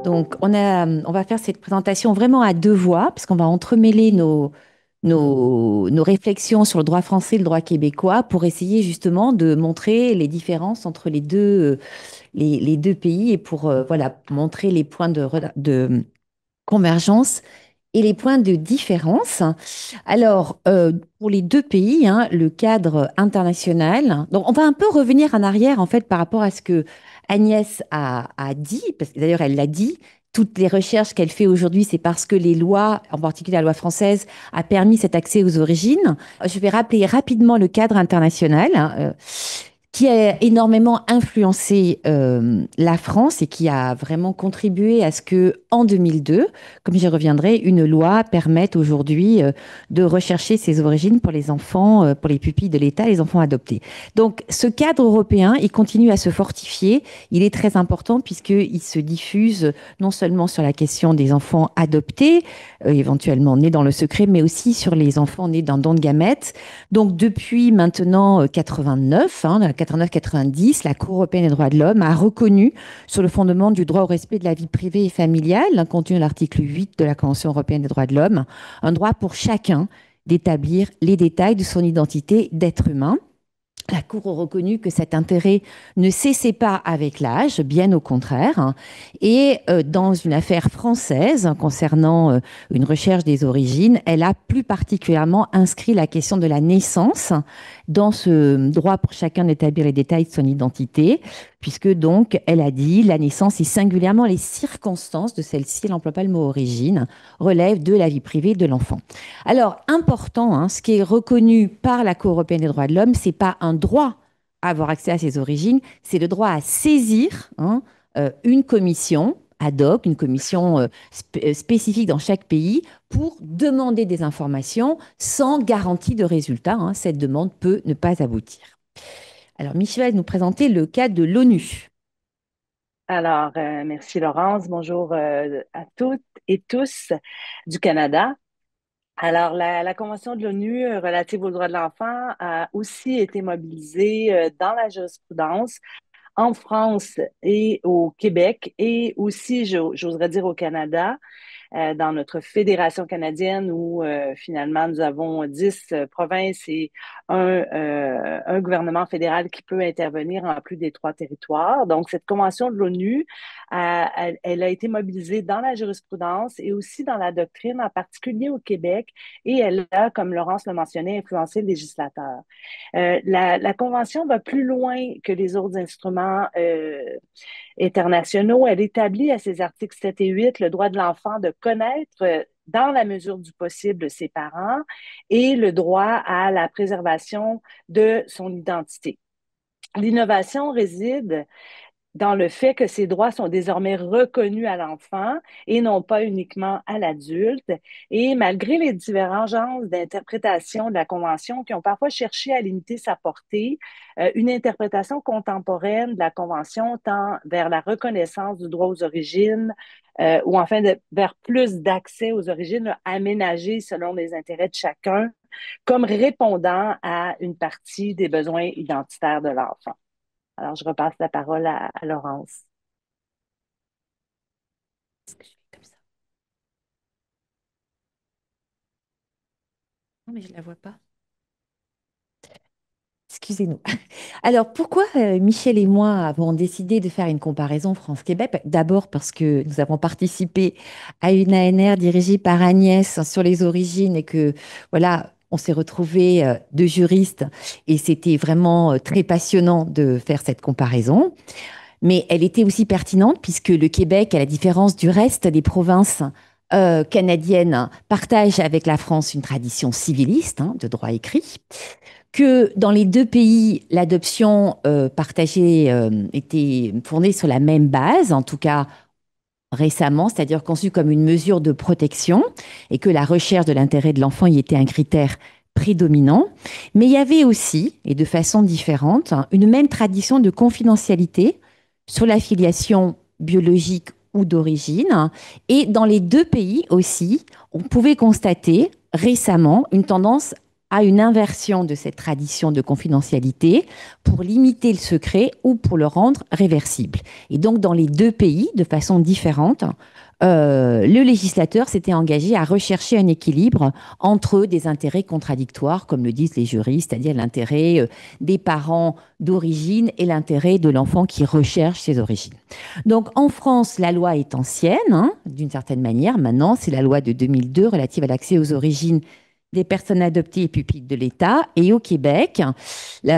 Donc, on va faire cette présentation vraiment à deux voix, parce qu'on va entremêler nos réflexions sur le droit français et le droit québécois pour essayer justement de montrer les différences entre les deux pays et pour voilà, montrer les points de convergence et les points de différence. Alors, pour les deux pays, hein, le cadre international, donc on va un peu revenir en arrière en fait par rapport à ce que Agnès a dit, parce que d'ailleurs elle l'a dit, toutes les recherches qu'elle fait aujourd'hui, c'est parce que les lois, en particulier la loi française, a permis cet accès aux origines. Je vais rappeler rapidement le cadre international, hein, qui a énormément influencé la France et qui a vraiment contribué à ce que, en 2002, comme j'y reviendrai, une loi permette aujourd'hui de rechercher ses origines pour les enfants, pour les pupilles de l'État, les enfants adoptés. Donc, ce cadre européen, il continue à se fortifier. Il est très important puisqu'il se diffuse non seulement sur la question des enfants adoptés, éventuellement nés dans le secret, mais aussi sur les enfants nés d'un don de gamètes. Donc, depuis maintenant 89, hein, 89-90, la Cour européenne des droits de l'homme a reconnu, sur le fondement du droit au respect de la vie privée et familiale, hein, contenu dans l'article 8 de la Convention européenne des droits de l'homme, un droit pour chacun d'établir les détails de son identité d'être humain. La Cour a reconnu que cet intérêt ne cessait pas avec l'âge, bien au contraire. Hein. Et dans une affaire française concernant une recherche des origines, elle a plus particulièrement inscrit la question de la naissance dans ce droit pour chacun d'établir les détails de son identité, puisque donc elle a dit la naissance et singulièrement les circonstances de celle-ci, elle n'emploie pas le mot origine, relèvent de la vie privée de l'enfant. Alors, important, hein, ce qui est reconnu par la Cour européenne des droits de l'homme, c'est pas un droit à avoir accès à ses origines, c'est le droit à saisir hein, une commission ad hoc, une commission spécifique dans chaque pays pour demander des informations sans garantie de résultat. Hein. Cette demande peut ne pas aboutir. Alors, Michel va nous présenter le cas de l'ONU. Alors, merci Laurence. Bonjour à toutes et tous du Canada. Alors, la Convention de l'ONU relative aux droits de l'enfant a aussi été mobilisée dans la jurisprudence en France et au Québec et aussi, j'oserais dire, au Canada dans notre fédération canadienne où finalement nous avons 10 provinces et un gouvernement fédéral qui peut intervenir en plus des 3 territoires. Donc, cette convention de l'ONU, elle a été mobilisée dans la jurisprudence et aussi dans la doctrine, en particulier au Québec, et elle a, comme Laurence le mentionnait, influencé le législateur. La Convention va plus loin que les autres instruments internationaux. Elle établit à ses articles 7 et 8 le droit de l'enfant de connaître dans la mesure du possible ses parents et le droit à la préservation de son identité. L'innovation réside dans le fait que ces droits sont désormais reconnus à l'enfant et non pas uniquement à l'adulte. Et malgré les divergences d'interprétation de la Convention qui ont parfois cherché à limiter sa portée, une interprétation contemporaine de la Convention tend vers la reconnaissance du droit aux origines ou enfin vers plus d'accès aux origines aménagées selon les intérêts de chacun, comme répondant à une partie des besoins identitaires de l'enfant. Alors, je repasse la parole à Laurence. Est-ce que je fais comme ça? Non, mais je ne la vois pas. Excusez-nous. Alors, pourquoi Michel et moi avons décidé de faire une comparaison France-Québec? D'abord parce que nous avons participé à une ANR dirigée par Agnès sur les origines et que, voilà, on s'est retrouvés deux juristes et c'était vraiment très passionnant de faire cette comparaison. Mais elle était aussi pertinente puisque le Québec, à la différence du reste des provinces canadiennes, partage avec la France une tradition civiliste hein, de droit écrit que dans les deux pays, l'adoption partagée était fondée sur la même base, en tout cas récemment, c'est-à-dire conçue comme une mesure de protection, et que la recherche de l'intérêt de l'enfant y était un critère prédominant. Mais il y avait aussi, et de façon différente, hein, une même tradition de confidentialité sur la filiation biologique ou d'origine. Et dans les deux pays aussi, on pouvait constater récemment une tendance à une inversion de cette tradition de confidentialité pour limiter le secret ou pour le rendre réversible. Et donc, dans les deux pays, de façon différente, le législateur s'était engagé à rechercher un équilibre entre des intérêts contradictoires, comme le disent les juristes, c'est-à-dire l'intérêt des parents d'origine et l'intérêt de l'enfant qui recherche ses origines. Donc en France, la loi est ancienne, hein, d'une certaine manière. Maintenant, c'est la loi de 2002 relative à l'accès aux origines des personnes adoptées et pupilles de l'État. Et au Québec, il y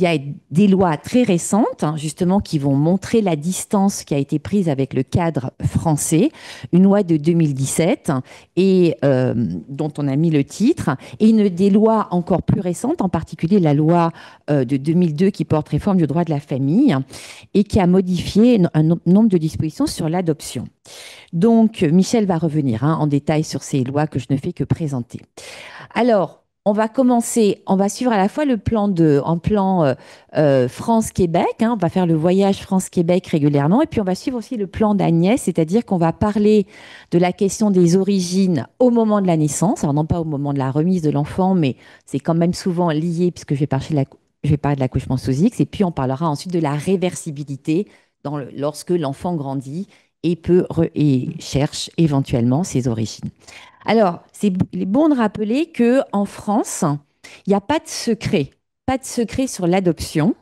a des lois très récentes, hein, justement, qui vont montrer la distance qui a été prise avec le cadre français. Une loi de 2017 et dont on a mis le titre, et des lois encore plus récentes, en particulier la loi de 2002 qui porte réforme du droit de la famille et qui a modifié un nombre de dispositions sur l'adoption. Donc, Michel va revenir, hein, en détail sur ces lois que je ne fais que présenter. Alors, on va commencer, on va suivre à la fois le plan France-Québec, hein, on va faire le voyage France-Québec régulièrement, et puis on va suivre aussi le plan d'Agnès, c'est-à-dire qu'on va parler de la question des origines au moment de la naissance, alors non pas au moment de la remise de l'enfant, mais c'est quand même souvent lié, puisque je vais parler de l'accouchement sous X, et puis on parlera ensuite de la réversibilité lorsque l'enfant grandit et cherche éventuellement ses origines. Alors, il est bon de rappeler qu'en France, il n'y a pas de secret, pas de secret sur l'adoption,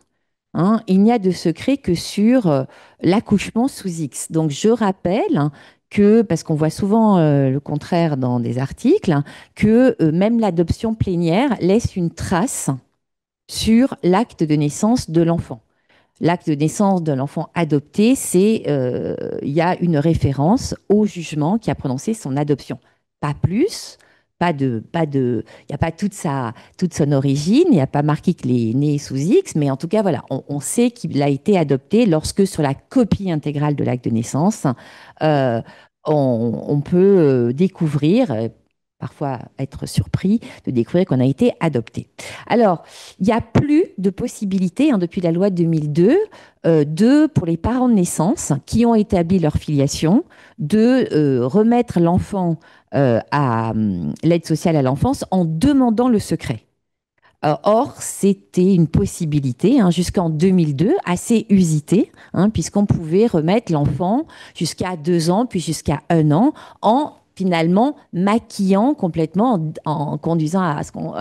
hein. Il n'y a de secret que sur l'accouchement sous X. Donc, je rappelle, hein, que, parce qu'on voit souvent le contraire dans des articles, hein, que même l'adoption plénière laisse une trace sur l'acte de naissance de l'enfant. L'acte de naissance de l'enfant adopté, il y a une référence au jugement qui a prononcé son adoption. Pas plus, il n'y a pas toute son origine, il n'y a pas marqué qu'il est né sous X, mais en tout cas, voilà, on sait qu'il a été adopté lorsque sur la copie intégrale de l'acte de naissance, euh, on peut découvrir, parfois être surpris de découvrir qu'on a été adopté. Alors, il n'y a plus de possibilité, hein, depuis la loi de 2002, pour les parents de naissance qui ont établi leur filiation, de remettre l'enfant à l'aide sociale à l'enfance en demandant le secret. Or, c'était une possibilité, hein, jusqu'en 2002, assez usitée, hein, puisqu'on pouvait remettre l'enfant jusqu'à 2 ans, puis jusqu'à 1 an, en finalement maquillant complètement, en conduisant à ce qu'on,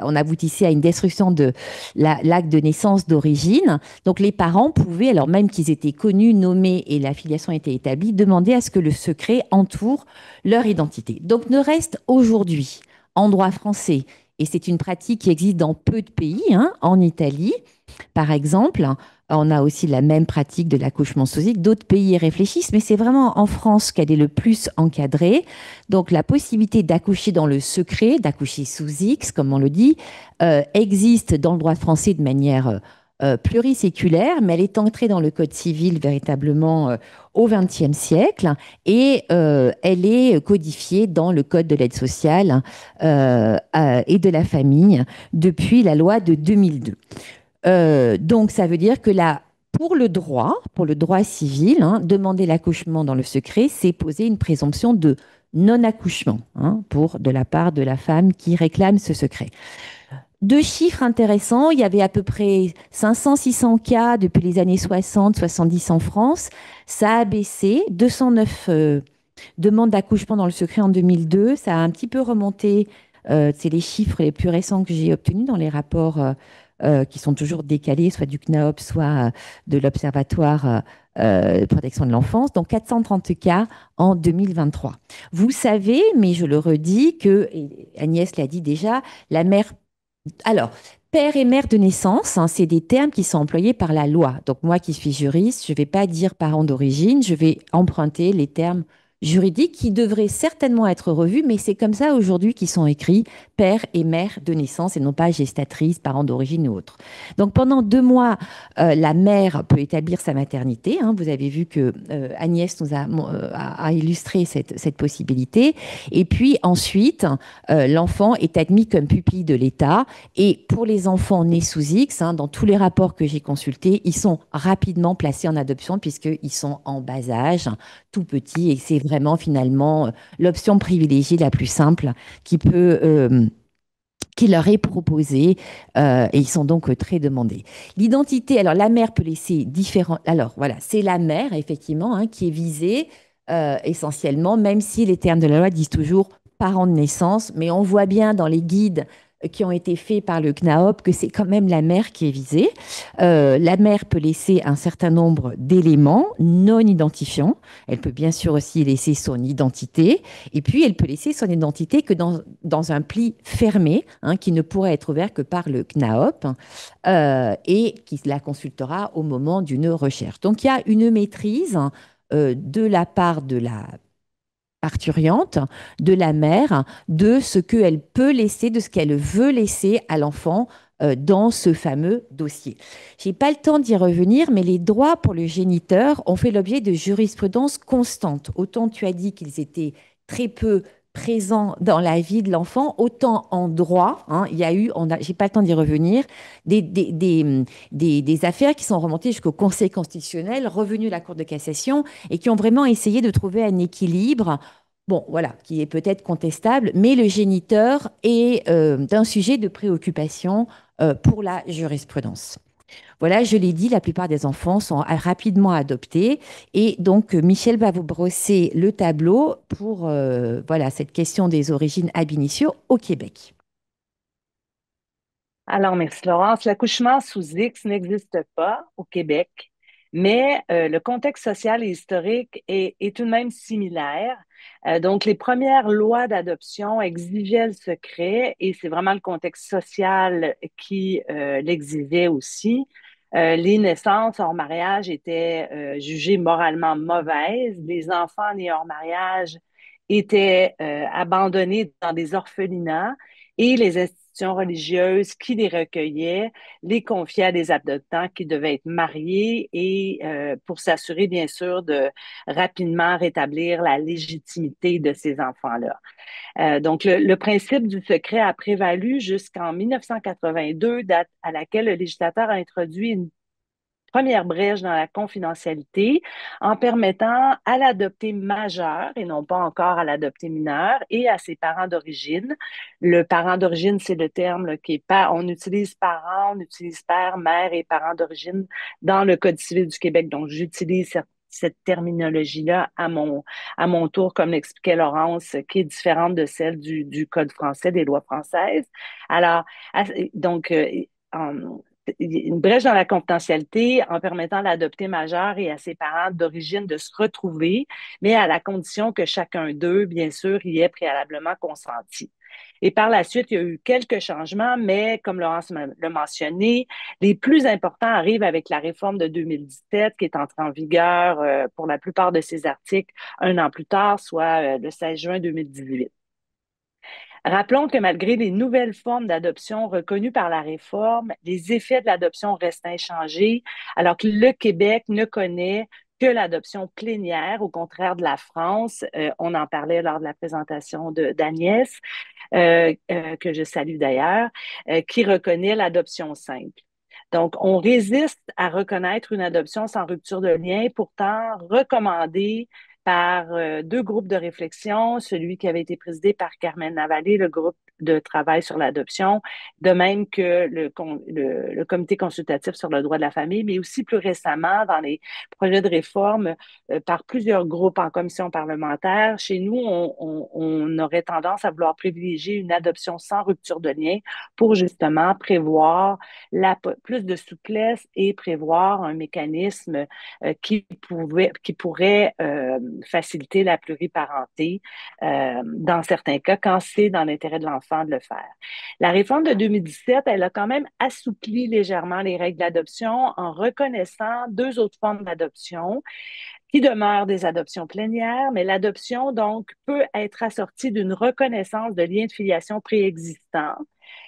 on aboutissait à une destruction de l'acte de naissance d'origine. Donc les parents pouvaient, alors même qu'ils étaient connus, nommés et la filiation était établie, demander à ce que le secret entoure leur identité. Donc ne reste aujourd'hui en droit français, et c'est une pratique qui existe dans peu de pays, hein, en Italie, par exemple, on a aussi la même pratique de l'accouchement sous X. D'autres pays y réfléchissent, mais c'est vraiment en France qu'elle est le plus encadrée. Donc la possibilité d'accoucher dans le secret, d'accoucher sous X, comme on le dit, existe dans le droit français de manière pluriséculaire, mais elle est entrée dans le Code civil véritablement au XXe siècle et elle est codifiée dans le Code de l'aide sociale et de la famille depuis la loi de 2002. Donc, ça veut dire que là, pour le droit civil, hein, demander l'accouchement dans le secret, c'est poser une présomption de non-accouchement, hein, de la part de la femme qui réclame ce secret. Deux chiffres intéressants, il y avait à peu près 500-600 cas depuis les années 60-70 en France. Ça a baissé, 209 demandes d'accouchement dans le secret en 2002. Ça a un petit peu remonté, c'est les chiffres les plus récents que j'ai obtenus dans les rapports qui sont toujours décalés, soit du CNAOP, soit de l'Observatoire de protection de l'enfance, donc 430 cas en 2023. Vous savez, mais je le redis, et Agnès l'a dit déjà, la mère... Alors, père et mère de naissance, hein, c'est des termes qui sont employés par la loi. Donc moi qui suis juriste, je ne vais pas dire parents d'origine, je vais emprunter les termes juridiques qui devraient certainement être revus, mais c'est comme ça aujourd'hui qu'ils sont écrits, père et mère de naissance et non pas gestatrice, parents d'origine ou autre. Donc pendant 2 mois, la mère peut établir sa maternité, hein. Vous avez vu que Agnès nous a illustré cette possibilité. Et puis ensuite, l'enfant est admis comme pupille de l'État. Et pour les enfants nés sous X, hein, dans tous les rapports que j'ai consultés, ils sont rapidement placés en adoption puisqu'ils sont en bas âge, tout petits. Et c'est vraiment finalement l'option privilégiée la plus simple qui peut qui leur est proposée et ils sont donc très demandés. L'identité, alors la mère peut laisser différents. Alors voilà, c'est la mère effectivement hein, qui est visée essentiellement, même si les termes de la loi disent toujours parents de naissance, mais on voit bien dans les guides qui ont été faits par le CNAOP que c'est quand même la mère qui est visée. La mère peut laisser un certain nombre d'éléments non identifiants. Elle peut bien sûr aussi laisser son identité. Et puis, elle peut laisser son identité que dans un pli fermé, hein, qui ne pourrait être ouvert que par le CNAOP et qui la consultera au moment d'une recherche. Donc, il y a une maîtrise de la part de la parturiente, de la mère, de ce qu'elle peut laisser, de ce qu'elle veut laisser à l'enfant dans ce fameux dossier. Je n'ai pas le temps d'y revenir, mais les droits pour le géniteur ont fait l'objet de jurisprudence constante. Autant tu as dit qu'ils étaient très peu présents dans la vie de l'enfant, autant en droit, hein, il y a eu, j'ai pas le temps d'y revenir, des affaires qui sont remontées jusqu'au Conseil constitutionnel, revenues à la Cour de cassation et qui ont vraiment essayé de trouver un équilibre. Bon, voilà, qui est peut-être contestable, mais le géniteur est d'un sujet de préoccupation pour la jurisprudence. Voilà, je l'ai dit, la plupart des enfants sont rapidement adoptés. Et donc, Michel va vous brosser le tableau pour voilà, cette question des origines ab initio au Québec. Alors, merci Laurence. L'accouchement sous X n'existe pas au Québec, mais le contexte social et historique est tout de même similaire. Donc, les premières lois d'adoption exigeaient le secret et c'est vraiment le contexte social qui l'exigeait aussi. Les naissances hors mariage étaient jugées moralement mauvaises. Les enfants nés hors mariage étaient abandonnés dans des orphelinats et les institutions religieuses qui les recueillaient les confiaient à des adoptants qui devaient être mariés et pour s'assurer bien sûr de rapidement rétablir la légitimité de ces enfants-là. Donc le principe du secret a prévalu jusqu'en 1982, date à laquelle le législateur a introduit une première brèche dans la confidentialité en permettant à l'adopté majeur et non pas encore à l'adopté mineur et à ses parents d'origine. Le parent d'origine, c'est le terme là, qui est pas, on utilise parent, on utilise père, mère et parents d'origine dans le Code civil du Québec. Donc, j'utilise cette terminologie-là à mon tour, comme l'expliquait Laurence, qui est différente de celle du Code français, des lois françaises. Alors, donc, une brèche dans la confidentialité en permettant à l'adopté majeur et à ses parents d'origine de se retrouver, mais à la condition que chacun d'eux, bien sûr, y ait préalablement consenti. Et par la suite, il y a eu quelques changements, mais comme Laurence l'a mentionné, les plus importants arrivent avec la réforme de 2017 qui est entrée en vigueur pour la plupart de ces articles 1 an plus tard, soit le 16 juin 2018. Rappelons que malgré les nouvelles formes d'adoption reconnues par la réforme, les effets de l'adoption restent inchangés, alors que le Québec ne connaît que l'adoption plénière, au contraire de la France. On en parlait lors de la présentation d'Agnès, que je salue d'ailleurs, qui reconnaît l'adoption simple. Donc, on résiste à reconnaître une adoption sans rupture de lien, pourtant recommandée par deux groupes de réflexion, celui qui avait été présidé par Carmen Navalé, le groupe de travail sur l'adoption, de même que le comité consultatif sur le droit de la famille, mais aussi plus récemment dans les projets de réforme par plusieurs groupes en commission parlementaire. Chez nous, on aurait tendance à vouloir privilégier une adoption sans rupture de lien pour justement prévoir plus de souplesse et prévoir un mécanisme qui pourrait faciliter la pluriparenté dans certains cas quand c'est dans l'intérêt de l'enfant de le faire. La réforme de 2017, elle a quand même assoupli légèrement les règles d'adoption en reconnaissant deux autres formes d'adoption qui demeurent des adoptions plénières, mais l'adoption, donc, peut être assortie d'une reconnaissance de liens de filiation préexistants.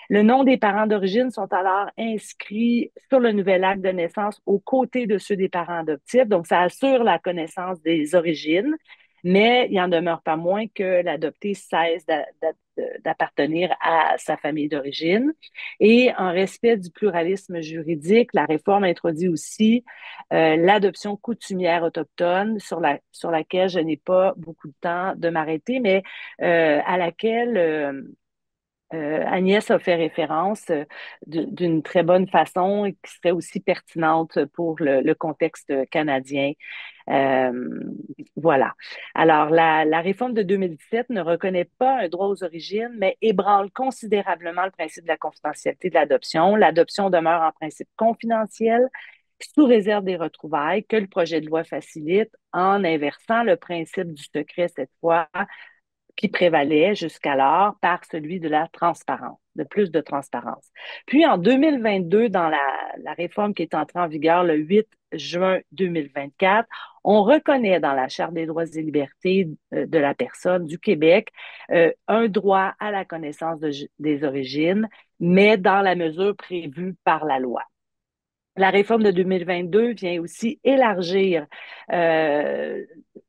Le nom des parents d'origine sont alors inscrits sur le nouvel acte de naissance aux côtés de ceux des parents adoptifs. Donc, ça assure la connaissance des origines, mais il n'en demeure pas moins que l'adopté cesse d'appartenir à sa famille d'origine. Et en respect du pluralisme juridique, la réforme introduit aussi l'adoption coutumière autochtone sur laquelle je n'ai pas beaucoup de temps de m'arrêter, mais à laquelle Agnès a fait référence d'une très bonne façon et qui serait aussi pertinente pour le contexte canadien. Euh, voilà. Alors, la réforme de 2017 ne reconnaît pas un droit aux origines, mais ébranle considérablement le principe de la confidentialité de l'adoption. L'adoption demeure en principe confidentielle, sous réserve des retrouvailles que le projet de loi facilite en inversant le principe du secret cette fois qui prévalait jusqu'alors par celui de la transparence, de plus de transparence. Puis en 2022, dans la réforme qui est entrée en vigueur le 8 juin 2024, on reconnaît dans la Charte des droits et libertés de la personne du Québec un droit à la connaissance des origines, mais dans la mesure prévue par la loi. La réforme de 2022 vient aussi élargir ce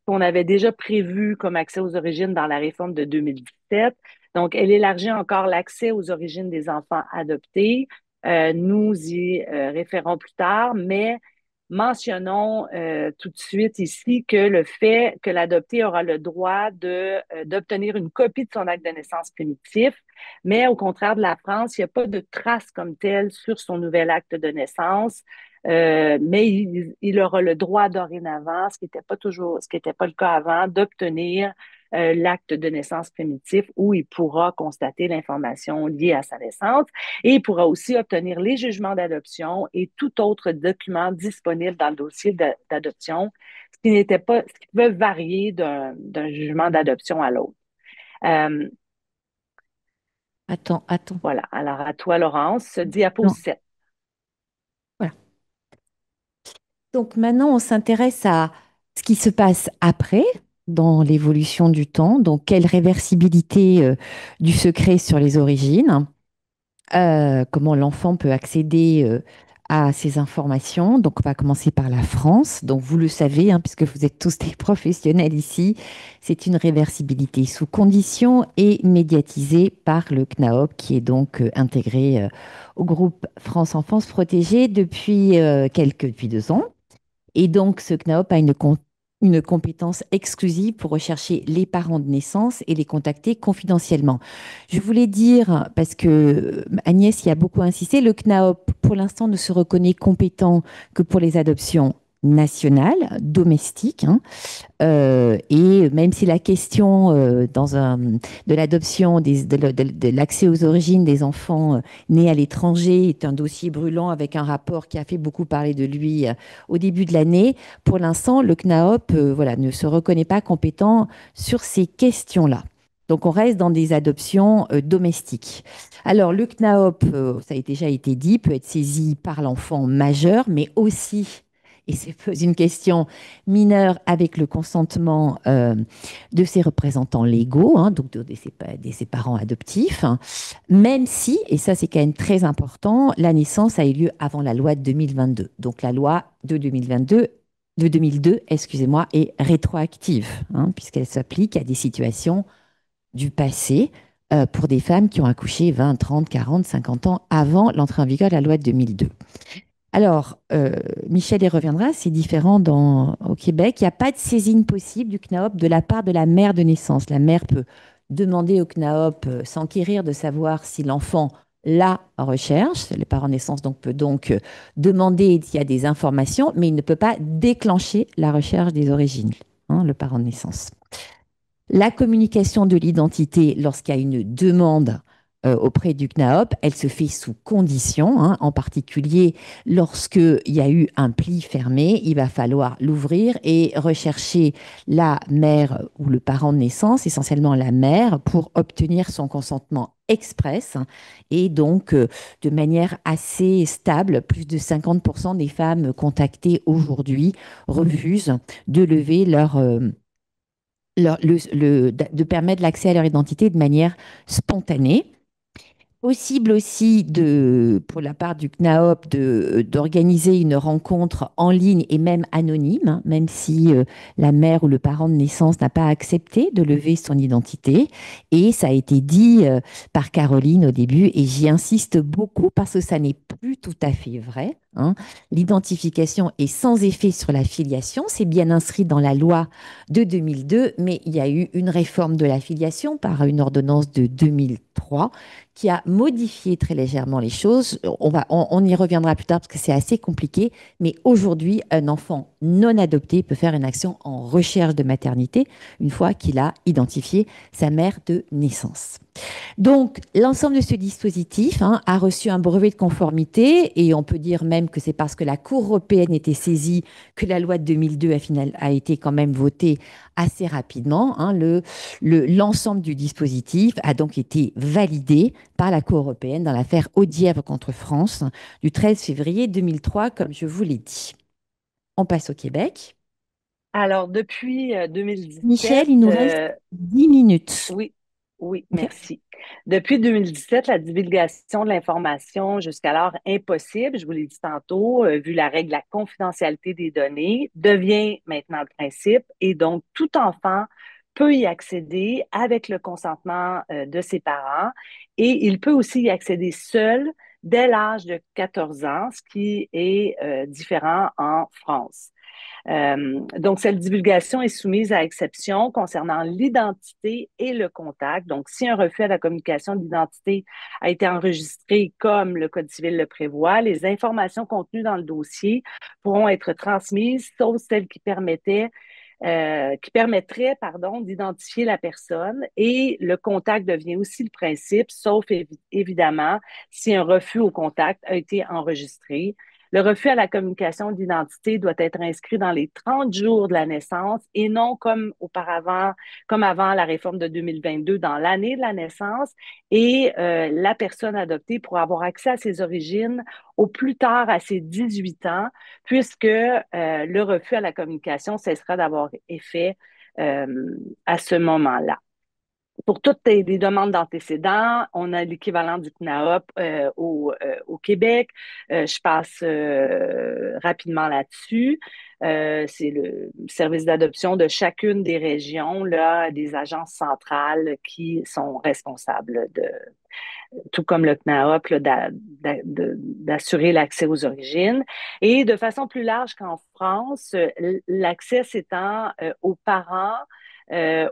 qu'on avait déjà prévu comme accès aux origines dans la réforme de 2017. Donc, elle élargit encore l'accès aux origines des enfants adoptés. Nous y référons plus tard, mais mentionnons tout de suite ici que le fait que l'adopté aura le droit d'obtenir une copie de son acte de naissance primitif, mais au contraire de la France, il n'y a pas de trace comme telle sur son nouvel acte de naissance. Mais il aura le droit dorénavant, ce qui n'était pas le cas avant, d'obtenir l'acte de naissance primitif où il pourra constater l'information liée à sa naissance et il pourra aussi obtenir les jugements d'adoption et tout autre document disponible dans le dossier d'adoption, ce qui peut varier d'un jugement d'adoption à l'autre. Euh, Attends. voilà. Alors, à toi, Laurence, diapo Non, 7. voilà. Donc maintenant, on s'intéresse à ce qui se passe après, dans l'évolution du temps. Donc, quelle réversibilité du secret sur les origines, comment l'enfant peut accéder à ces informations. Donc, on va commencer par la France. Donc, vous le savez, hein, puisque vous êtes tous des professionnels ici, c'est une réversibilité sous condition et médiatisée par le CNAOP, qui est donc intégré au groupe France Enfance Protégée depuis 2 ans. Et donc, ce CNAOP a une compétence exclusive pour rechercher les parents de naissance et les contacter confidentiellement. Je voulais dire, parce que Agnès y a beaucoup insisté, le CNAOP, pour l'instant, ne se reconnaît compétent que pour les adoptions nationales, domestiques, hein. Et même si la question de l'adoption, de l'accès aux origines des enfants nés à l'étranger est un dossier brûlant avec un rapport qui a fait beaucoup parler de lui au début de l'année, pour l'instant, le CNAOP voilà, ne se reconnaît pas compétent sur ces questions-là. Donc, on reste dans des adoptions domestiques. Alors, le CNAOP, ça a déjà été dit, peut être saisi par l'enfant majeur, mais aussi, et c'est une question mineur avec le consentement de ses représentants légaux, hein, donc de ses parents adoptifs, hein, même si, et ça c'est quand même très important, la naissance a eu lieu avant la loi de 2022. Donc la loi de 2002, excusez-moi, est rétroactive, hein, puisqu'elle s'applique à des situations du passé pour des femmes qui ont accouché 20, 30, 40, 50 ans avant l'entrée en vigueur de la loi de 2002. Alors, Michel y reviendra, c'est différent au Québec. Il n'y a pas de saisine possible du CNAOP de la part de la mère de naissance. La mère peut demander au CNAOP, s'enquérir de savoir si l'enfant la recherche. Le parent de naissance peut donc demander s'il y a des informations, mais il ne peut pas déclencher la recherche des origines, hein, le parent de naissance. La communication de l'identité lorsqu'il y a une demande auprès du CNAOP, elle se fait sous condition, hein, en particulier lorsqu'il y a eu un pli fermé, il va falloir l'ouvrir et rechercher la mère ou le parent de naissance, essentiellement la mère, pour obtenir son consentement express. Et donc, de manière assez stable, plus de 50% des femmes contactées aujourd'hui refusent de lever de permettre l'accès à leur identité de manière spontanée. Possible aussi pour la part du CNAOP d'organiser une rencontre en ligne et même anonyme, hein, même si la mère ou le parent de naissance n'a pas accepté de lever son identité. Et ça a été dit par Caroline au début, et j'y insiste beaucoup parce que ça n'est plus tout à fait vrai, hein. L'identification est sans effet sur la filiation, c'est bien inscrit dans la loi de 2002, mais il y a eu une réforme de la filiation par une ordonnance de 2003 qui a modifié très légèrement les choses. On y reviendra plus tard parce que c'est assez compliqué, mais aujourd'hui, un enfant non adopté peut faire une action en recherche de maternité une fois qu'il a identifié sa mère de naissance. Donc, l'ensemble de ce dispositif, hein, a reçu un brevet de conformité et on peut dire même que c'est parce que la Cour européenne était saisie que la loi de 2002 a été quand même votée assez rapidement, hein. L'ensemble du dispositif a donc été validé par la Cour européenne dans l'affaire Audièvre contre France du 13 février 2003, comme je vous l'ai dit. On passe au Québec. Alors, depuis Michel, 2017, il nous reste 10 minutes. oui, oui, OK? merci. Depuis 2017, la divulgation de l'information, jusqu'alors impossible, je vous l'ai dit tantôt, vu la règle de la confidentialité des données, devient maintenant le principe et donc tout enfant peut y accéder avec le consentement de ses parents et il peut aussi y accéder seul dès l'âge de 14 ans, ce qui est différent en France. Donc, cette divulgation est soumise à exception concernant l'identité et le contact. Donc, si un refus à la communication d'identité a été enregistré comme le Code civil le prévoit, les informations contenues dans le dossier pourront être transmises, sauf celles qui permettrait, pardon, d'identifier la personne et le contact devient aussi le principe, sauf évidemment si un refus au contact a été enregistré. Le refus à la communication d'identité doit être inscrit dans les 30 jours de la naissance et non comme auparavant, comme avant la réforme de 2022, dans l'année de la naissance. Et la personne adoptée pourra avoir accès à ses origines au plus tard à ses 18 ans, puisque le refus à la communication cessera d'avoir effet à ce moment-là. Pour toutes les demandes d'antécédents, on a l'équivalent du CNAOP au Québec. Je passe rapidement là-dessus. C'est le service d'adoption de chacune des régions, là, des agences centrales qui sont responsables tout comme le CNAOP, d'assurer l'accès aux origines. Et de façon plus large qu'en France, l'accès s'étend aux parents,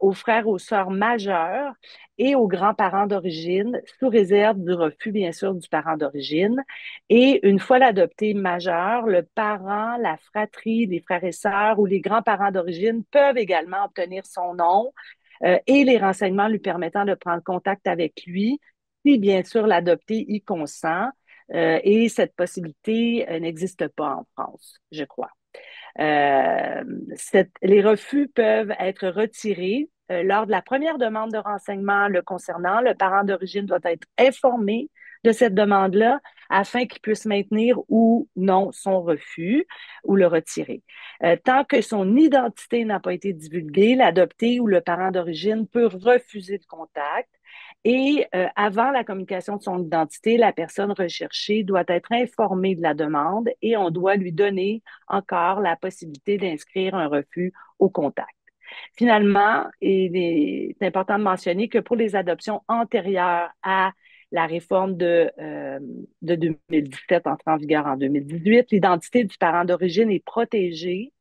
aux frères, aux sœurs majeurs et aux grands-parents d'origine, sous réserve du refus, bien sûr, du parent d'origine. Et une fois l'adopté majeur, le parent, la fratrie, les frères et sœurs ou les grands-parents d'origine peuvent également obtenir son nom et les renseignements lui permettant de prendre contact avec lui si bien sûr l'adopté y consent. Et cette possibilité n'existe pas en France, je crois. Les refus peuvent être retirés lors de la première demande de renseignement le concernant. Le parent d'origine doit être informé de cette demande-là afin qu'il puisse maintenir ou non son refus ou le retirer. Tant que son identité n'a pas été divulguée, l'adopté ou le parent d'origine peut refuser le contact. Et avant la communication de son identité, la personne recherchée doit être informée de la demande et on doit lui donner encore la possibilité d'inscrire un refus au contact. Finalement, il est important de mentionner que pour les adoptions antérieures à la réforme de 2017 entrée en vigueur en 2018, l'identité du parent d'origine est protégée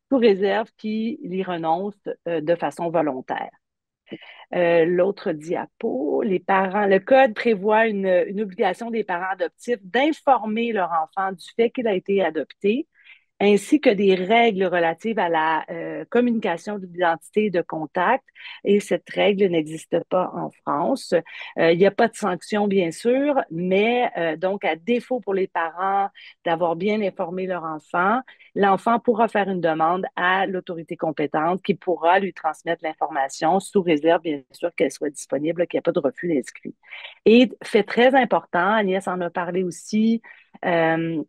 sous réserve qu'il y renonce de façon volontaire. L'autre diapo, les parents, le code prévoit une obligation des parents adoptifs d'informer leur enfant du fait qu'il a été adopté ainsi que des règles relatives à la communication d'identité et de contact. Et cette règle n'existe pas en France. Il n'y a pas de sanction, bien sûr, mais donc, à défaut pour les parents d'avoir bien informé leur enfant, l'enfant pourra faire une demande à l'autorité compétente qui pourra lui transmettre l'information sous réserve, bien sûr, qu'elle soit disponible, qu'il n'y ait pas de refus d'inscrit. Et fait très important, Agnès en a parlé aussi, euh,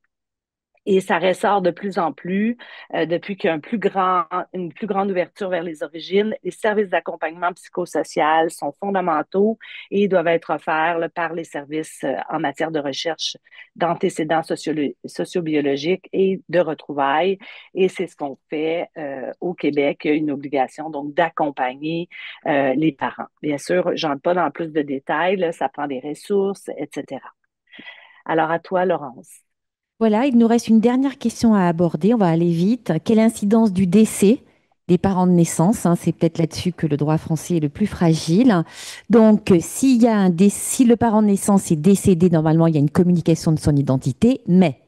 et ça ressort de plus en plus depuis qu'il y a une plus grande ouverture vers les origines. Les services d'accompagnement psychosocial sont fondamentaux et doivent être offerts là, par les services en matière de recherche d'antécédents sociobiologiques et de retrouvailles. Et c'est ce qu'on fait au Québec. Il y a une obligation donc d'accompagner les parents. Bien sûr, j'entre pas dans plus de détails, là, ça prend des ressources, etc. Alors à toi, Laurence. Voilà, il nous reste une dernière question à aborder. On va aller vite. Quelle incidence du décès des parents de naissance, hein, c'est peut-être là-dessus que le droit français est le plus fragile. Donc, si le parent de naissance est décédé, normalement, il y a une communication de son identité, mais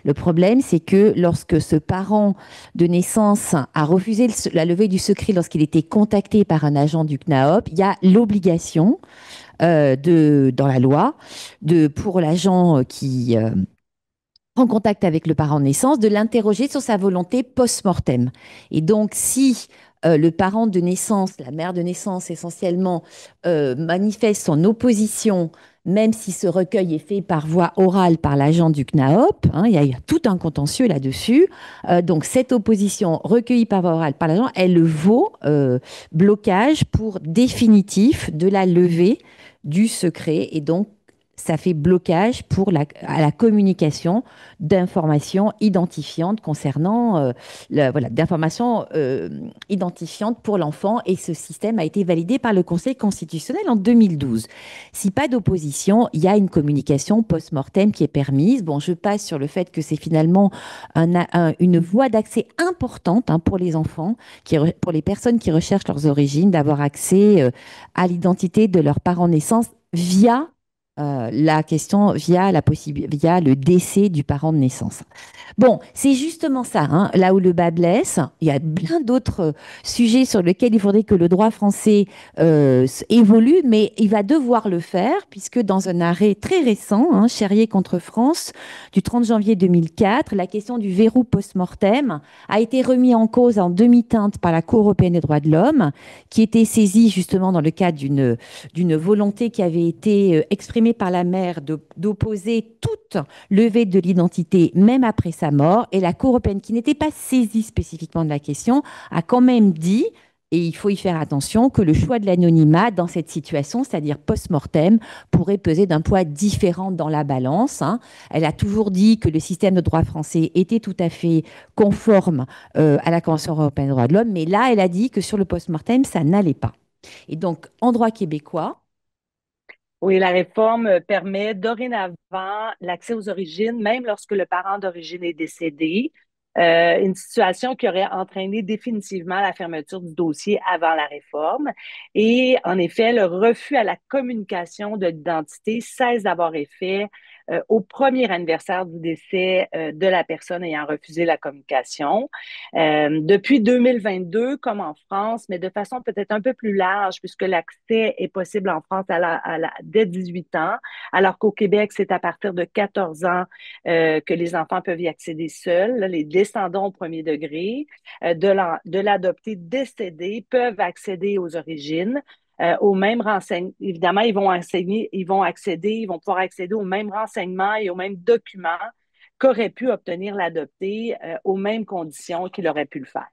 le problème, c'est que lorsque ce parent de naissance a refusé la levée du secret lorsqu'il était contacté par un agent du CNAOP, il y a l'obligation dans la loi pour l'agent qui prend contact avec le parent de naissance, de l'interroger sur sa volonté post-mortem. Et donc, si le parent de naissance, la mère de naissance essentiellement, manifeste son opposition, même si ce recueil est fait par voie orale par l'agent du CNAOP, hein, il y a tout un contentieux là-dessus. Donc, cette opposition recueillie par voie orale par l'agent, elle vaut blocage pour définitif de la levée du secret et donc ça fait blocage à la communication d'informations identifiantes concernant, voilà, d'informations identifiantes pour l'enfant. Et ce système a été validé par le Conseil constitutionnel en 2012. Si pas d'opposition, il y a une communication post-mortem qui est permise. Bon, je passe sur le fait que c'est finalement une voie d'accès importante hein, pour les enfants, pour les personnes qui recherchent leurs origines, d'avoir accès à l'identité de leurs parents naissance via la question via le décès du parent de naissance. Bon, c'est justement ça, hein, là où le bas blesse. Il y a plein d'autres sujets sur lesquels il faudrait que le droit français évolue, mais il va devoir le faire, puisque dans un arrêt très récent, hein, Cherrier contre France, du 30 janvier 2004, la question du verrou post-mortem a été remis en cause en demi-teinte par la Cour européenne des droits de l'homme, qui était saisie justement dans le cadre d'une volonté qui avait été exprimée par la mère d'opposer toute levée de l'identité, même après sa mort. Et la Cour européenne, qui n'était pas saisie spécifiquement de la question, a quand même dit, et il faut y faire attention, que le choix de l'anonymat dans cette situation, c'est-à-dire post-mortem, pourrait peser d'un poids différent dans la balance, hein. Elle a toujours dit que le système de droit français était tout à fait conforme à la Convention européenne des droits de l'homme, mais là, elle a dit que sur le post-mortem, ça n'allait pas. Et donc, en droit québécois, Oui, la réforme permet dorénavant l'accès aux origines, même lorsque le parent d'origine est décédé, une situation qui aurait entraîné définitivement la fermeture du dossier avant la réforme. Et en effet, le refus à la communication de l'identité cesse d'avoir effet au premier anniversaire du décès de la personne ayant refusé la communication. Depuis 2022, comme en France, mais de façon peut-être un peu plus large, puisque l'accès est possible en France dès 18 ans, alors qu'au Québec, c'est à partir de 14 ans que les enfants peuvent y accéder seuls. Là, les descendants au premier degré de l'adopté décédé peuvent accéder aux origines. Aux mêmes renseignements. Évidemment, ils vont pouvoir accéder aux mêmes renseignements et aux mêmes documents qu'aurait pu obtenir l'adopté aux mêmes conditions qu'il aurait pu le faire.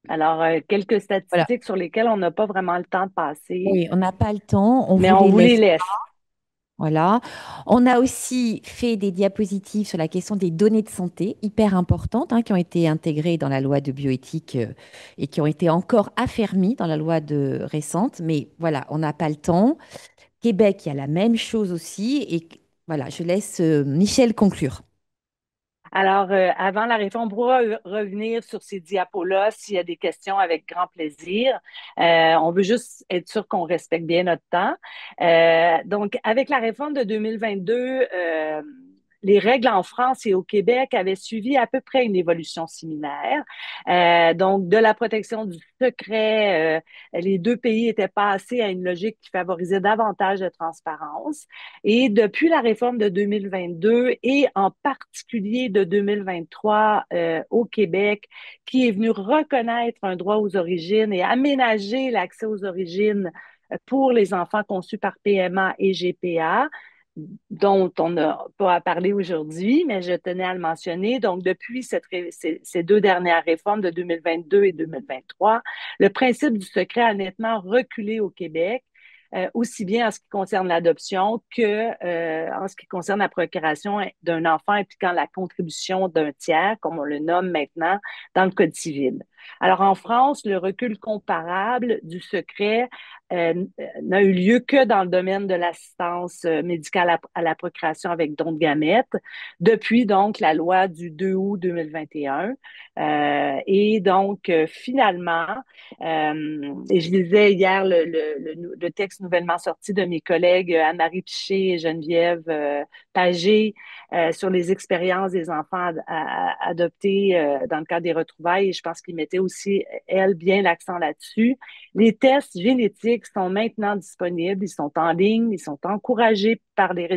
Alors, quelques voilà. statistiques sur lesquelles on n'a pas vraiment le temps de passer, Oui, on n'a pas le temps, on mais vous on les vous les laisse. laisse. Voilà. On a aussi fait des diapositives sur la question des données de santé, hyper importantes, hein, qui ont été intégrées dans la loi de bioéthique et qui ont été encore affermies dans la loi récente. Mais voilà, on n'a pas le temps. Québec, il y a la même chose aussi. Et voilà, je laisse Michel conclure. Alors, avant la réforme, on pourra revenir sur ces diapos-là s'il y a des questions avec grand plaisir. On veut juste être sûr qu'on respecte bien notre temps. Donc, avec la réforme de 2022, les règles en France et au Québec avaient suivi à peu près une évolution similaire. Donc, de la protection du secret, les deux pays étaient passés à une logique qui favorisait davantage de transparence. Et depuis la réforme de 2022 et en particulier de 2023 au Québec, qui est venu reconnaître un droit aux origines et aménager l'accès aux origines pour les enfants conçus par PMA et GPA, dont on n'a pas à parler aujourd'hui, mais je tenais à le mentionner. Donc, depuis ces deux dernières réformes de 2022 et 2023, le principe du secret a nettement reculé au Québec, aussi bien en ce qui concerne l'adoption que en ce qui concerne la procuration d'un enfant impliquant la contribution d'un tiers, comme on le nomme maintenant dans le Code civil. Alors, en France, le recul comparable du secret n'a eu lieu que dans le domaine de l'assistance médicale à la procréation avec don de gamètes, depuis donc la loi du 2 août 2021. Et donc, finalement, et je lisais hier le texte nouvellement sorti de mes collègues Anne-Marie Piché et Geneviève Pagé sur les expériences des enfants adoptés dans le cadre des retrouvailles. Et je pense qu'ils mettaient aussi, elle, bien l'accent là-dessus. Les tests génétiques sont maintenant disponibles, ils sont en ligne, ils sont encouragés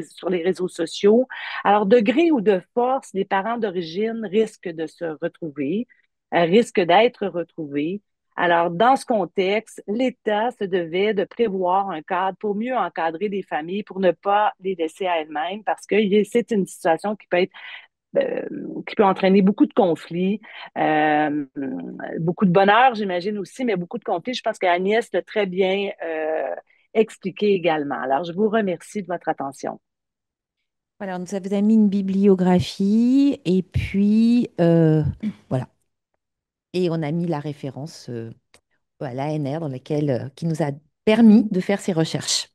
sur les réseaux sociaux. Alors, de gré ou de force, les parents d'origine risquent de se retrouver, risquent d'être retrouvés. Alors, dans ce contexte, l'État se devait de prévoir un cadre pour mieux encadrer les familles, pour ne pas les laisser à elles-mêmes, parce que c'est une situation euh, qui peut entraîner beaucoup de conflits, euh, beaucoup de bonheur, j'imagine aussi, mais beaucoup de conflits. Je pense qu'Agnès l'a très bien expliqué également. Alors, je vous remercie de votre attention. Voilà, donc ça vous a mis une bibliographie et puis voilà. Et on a mis la référence à l'ANR dans laquelle, qui nous a permis de faire ces recherches.